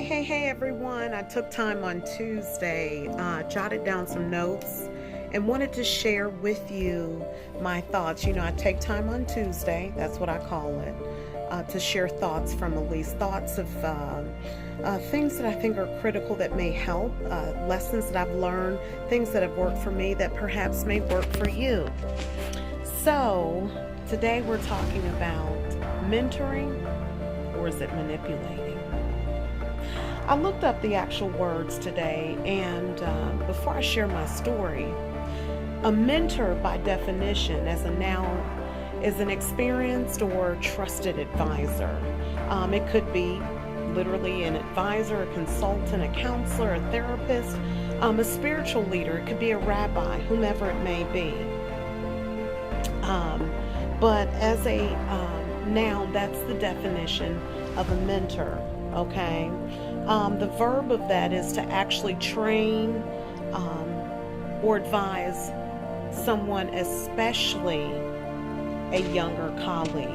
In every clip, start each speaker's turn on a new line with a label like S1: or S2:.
S1: Hey everyone. I took time on Tuesday, jotted down some notes, and wanted to share with you my thoughts. I take time on Tuesday, that's what I call it, to share thoughts from Elyse, thoughts of things that I think are critical that may help, lessons that I've learned, things that have worked for me that perhaps may work for you. So, today we're talking about mentoring, or is it manipulating? I looked up the actual words today, and before I share my story, a mentor by definition as a noun is an experienced or trusted advisor. It could be literally an advisor, a consultant, a counselor, a therapist, a spiritual leader. It could be a rabbi, whomever it may be. But as a noun, that's the definition of a mentor, okay? The verb of that is to actually train or advise someone, especially a younger colleague.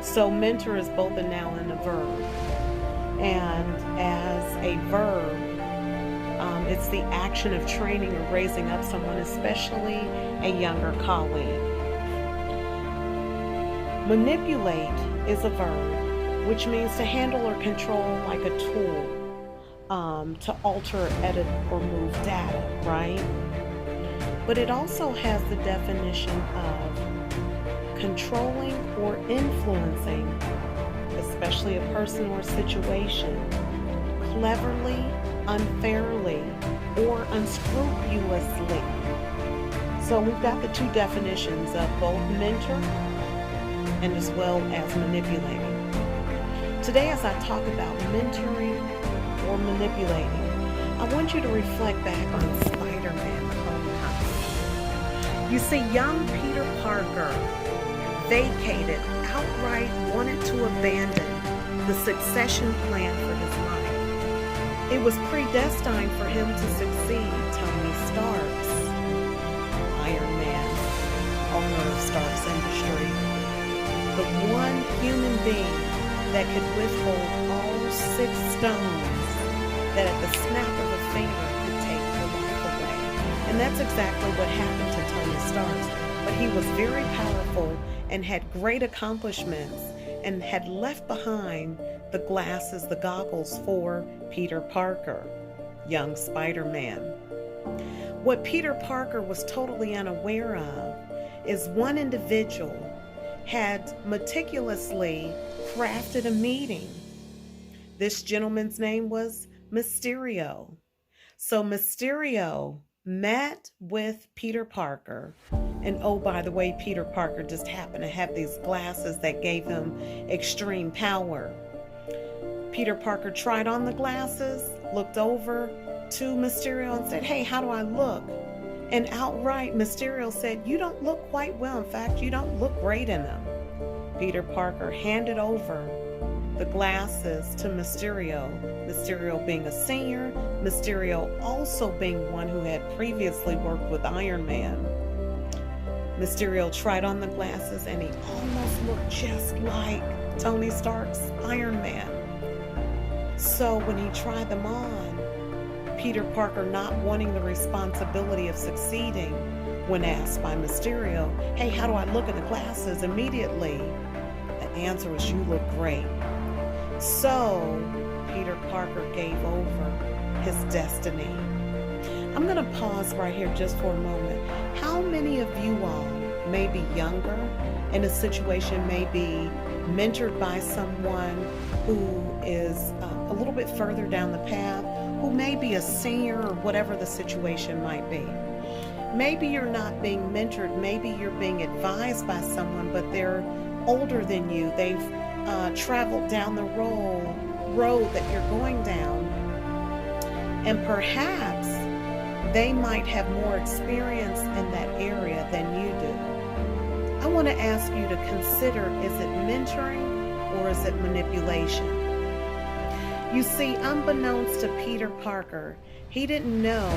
S1: So mentor is both a noun and a verb. And as a verb, it's the action of training or raising up someone, especially a younger colleague. Manipulate is a verb, which means to handle or control like a tool, to alter, edit, or move data, right? But it also has the definition of controlling or influencing, especially a person or situation, cleverly, unfairly, or unscrupulously. So we've got the two definitions of both mentor and as well as manipulating. Today, as I talk about mentoring or manipulating, I want you to reflect back on Spider-Man Homecoming. You see, young Peter Parker outright wanted to abandon the succession plan for his life. It was predestined for him to succeed Tony Stark's, Iron Man, owner of Stark's Industry, the one human being that could withhold all 6 stones that at the snap of a finger could take the life away. And that's exactly what happened to Tony Stark. But he was very powerful and had great accomplishments and had left behind the glasses, the goggles for Peter Parker, young Spider-Man. What Peter Parker was totally unaware of is one individual had meticulously crafted a meeting. This gentleman's name was Mysterio. So Mysterio met with Peter Parker, and oh, by the way, Peter Parker just happened to have these glasses that gave him extreme power. Peter Parker tried on the glasses, looked over to Mysterio and said, "Hey, how do I look?" And outright, Mysterio said, "You don't look quite well. In fact, you don't look great in them." Peter Parker handed over the glasses to Mysterio. Mysterio being a senior, Mysterio also being one who had previously worked with Iron Man. Mysterio tried on the glasses and he almost looked just like Tony Stark's Iron Man. So when he tried them on, Peter Parker, not wanting the responsibility of succeeding, when asked by Mysterio, "Hey, how do I look in the glasses?" immediately, the answer was, "You look great." So Peter Parker gave over his destiny. I'm going to pause right here just for a moment. How many of you all may be younger in a situation, may be mentored by someone who is a little bit further down the path, who may be a senior or whatever the situation might be? Maybe you're not being mentored, maybe you're being advised by someone, but they're older than you. They've traveled down the road that you're going down, and perhaps they might have more experience in that area than you do. I want to ask you to consider, is it mentoring or is it manipulation? You see, unbeknownst to Peter Parker, he didn't know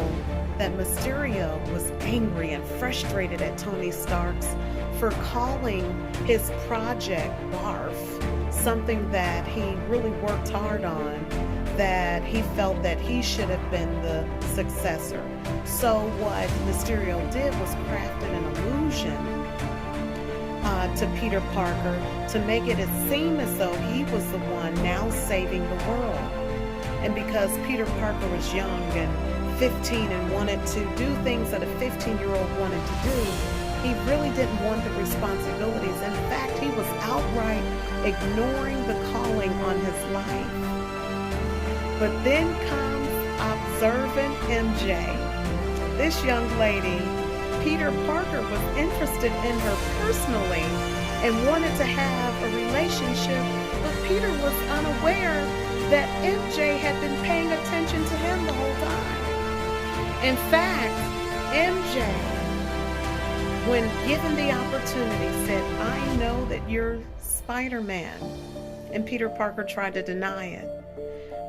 S1: that Mysterio was angry and frustrated at Tony Stark's for calling his project BARF, something that he really worked hard on, that he felt that he should have been the successor. So what Mysterio did was crafted an illusion to Peter Parker to make it seem as though he was the one now saving the world. And because Peter Parker was young and 15 and wanted to do things that a 15-year-old wanted to do, he really didn't want the responsibilities. In fact, he was outright ignoring the calling on his life. But then comes observant MJ. This young lady, Peter Parker was interested in her personally and wanted to have a relationship, but Peter was unaware that MJ had been paying attention to him the whole time. In fact, MJ, when given the opportunity, said, "I know that you're Spider-Man," and Peter Parker tried to deny it.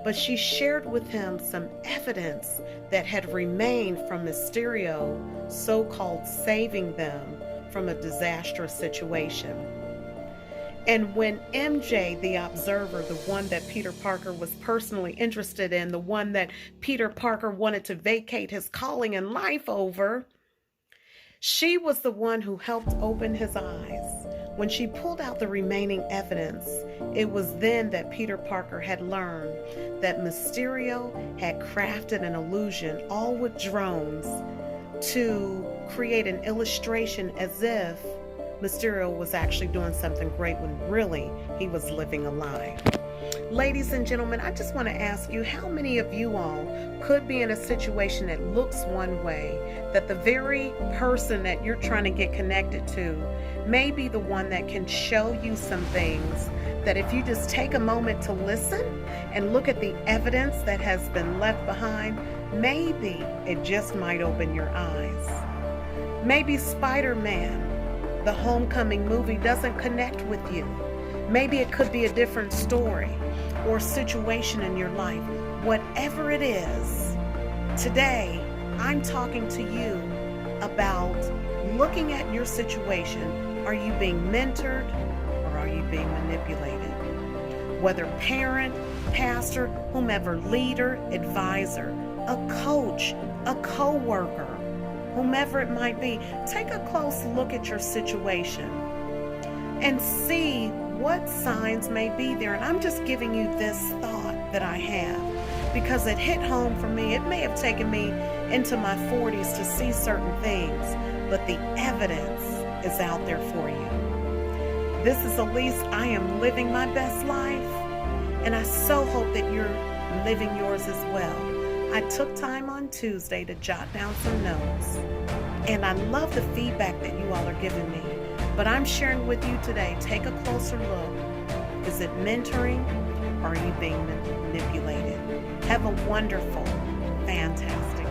S1: But she shared with him some evidence that had remained from Mysterio, so-called saving them from a disastrous situation. And when MJ, the observer, the one that Peter Parker was personally interested in, the one that Peter Parker wanted to vacate his calling in life over, she was the one who helped open his eyes. When she pulled out the remaining evidence, it was then that Peter Parker had learned that Mysterio had crafted an illusion, all with drones, to create an illustration as if Mysterio was actually doing something great when really he was living a lie. Ladies and gentlemen, I just want to ask you, how many of you all could be in a situation that looks one way, that the very person that you're trying to get connected to may be the one that can show you some things that if you just take a moment to listen and look at the evidence that has been left behind, maybe it just might open your eyes. Maybe Spider-Man, the Homecoming movie, doesn't connect with you. Maybe it could be a different story or situation in your life. Whatever it is, today I'm talking to you about looking at your situation. Are you being mentored or are you being manipulated? Whether parent, pastor, whomever, leader, advisor, a coach, a co-worker, whomever it might be, take a close look at your situation and see what signs may be there. And I'm just giving you this thought that I have because it hit home for me. It may have taken me into my 40s to see certain things, but the evidence is out there for you. This is Elyse. I am living my best life, and I so hope that you're living yours as well. I took time on Tuesday to jot down some notes, and I love the feedback that you all are giving me. But I'm sharing with you today, take a closer look. Is it mentoring or are you being manipulated? Have a wonderful, fantastic